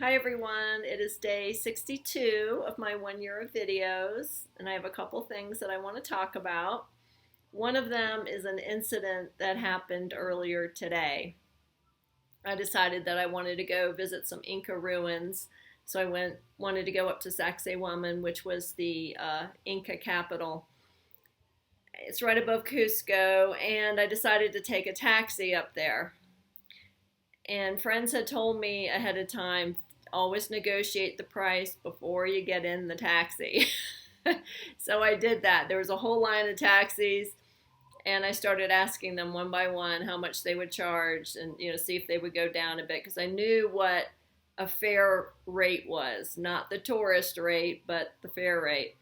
Hi everyone, it is day 62 of my 1 year of videos, and I have a couple things that I want to talk about. One of them is an incident that happened earlier today. I decided that I wanted to go visit some Inca ruins, so wanted to go up to Sacsayhuaman, which was the Inca capital. It's right above Cusco, and I decided to take a taxi up there. And friends had told me ahead of time, always negotiate the price before you get in the taxi. So I did that. There was a whole line of taxis, and I started asking them one by one how much they would charge, and see if they would go down a bit, because I knew what a fair rate was, not the tourist rate, but the fair rate.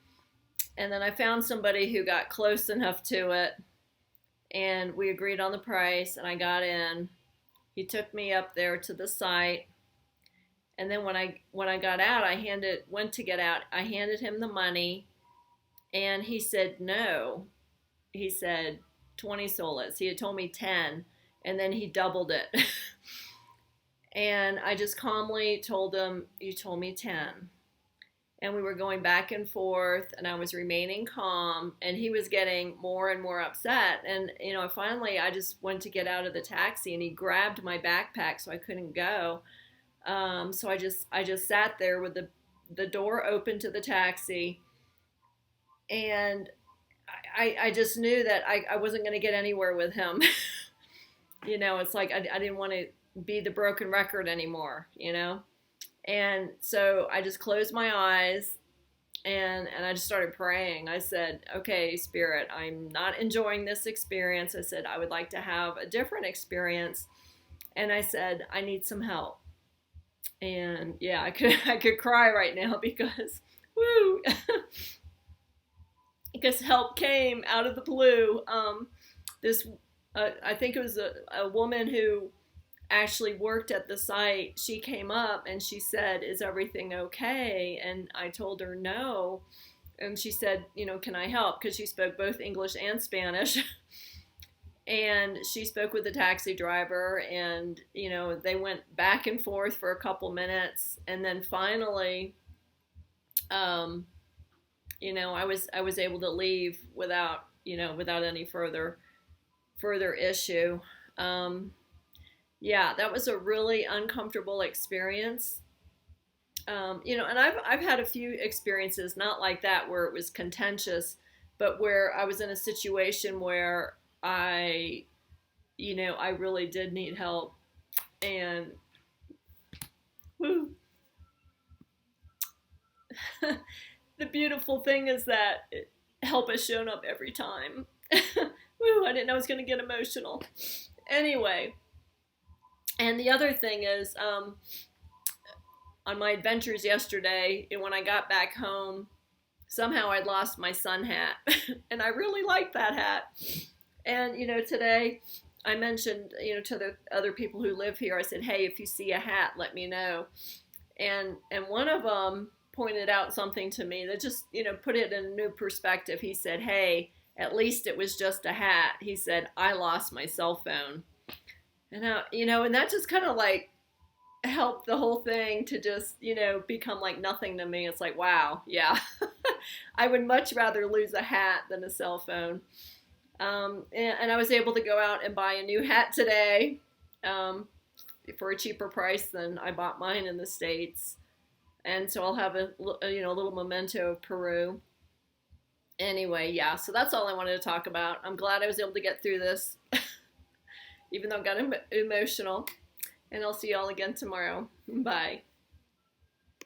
And then I found somebody who got close enough to it, and we agreed on the price, and I got in. He took me up there to the site, and then when I got out, went to get out. I handed him the money, and he said no. He said 20 soles. He had told me 10, and then he doubled it. And I just calmly told him, "You told me 10." And we were going back and forth, and I was remaining calm, and he was getting more and more upset. And finally I just went to get out of the taxi, and he grabbed my backpack so I couldn't go. So I just sat there with the door open to the taxi, and I just knew that I wasn't going to get anywhere with him. It's like I didn't want to be the broken record anymore. And so I just closed my eyes, and I just started praying. I said, "Okay, Spirit, I'm not enjoying this experience." I said, "I would like to have a different experience." And I said, "I need some help." And yeah, I could cry right now because woo, because help came out of the blue. This I think it was a woman who actually worked at the site. She came up and she said, "Is everything okay?" And I told her no. And she said, "Can I help?" Because she spoke both English and Spanish. And she spoke with the taxi driver, and they went back and forth for a couple minutes, and then finally, um, I was able to leave without any further issue. Um, yeah, that was a really uncomfortable experience. And I've had a few experiences not like that where it was contentious, but where I was in a situation where I really did need help. And whew, the beautiful thing is that help has shown up every time. Woo, I didn't know I was going to get emotional. Anyway, and the other thing is, on my adventures yesterday, and when I got back home, somehow I'd lost my sun hat. And I really like that hat. And, today I mentioned, to the other people who live here, I said, "Hey, if you see a hat, let me know." And one of them pointed out something to me that just, put it in a new perspective. He said, "Hey, at least it was just a hat." He said, "I lost my cell phone." And that just kind of like helped the whole thing to just, become like nothing to me. It's like, wow, yeah. I would much rather lose a hat than a cell phone. And I was able to go out and buy a new hat today, for a cheaper price than I bought mine in the States. And so I'll have a little memento of Peru. Anyway, yeah, so that's all I wanted to talk about. I'm glad I was able to get through this, even though it got emotional. And I'll see y'all again tomorrow. Bye.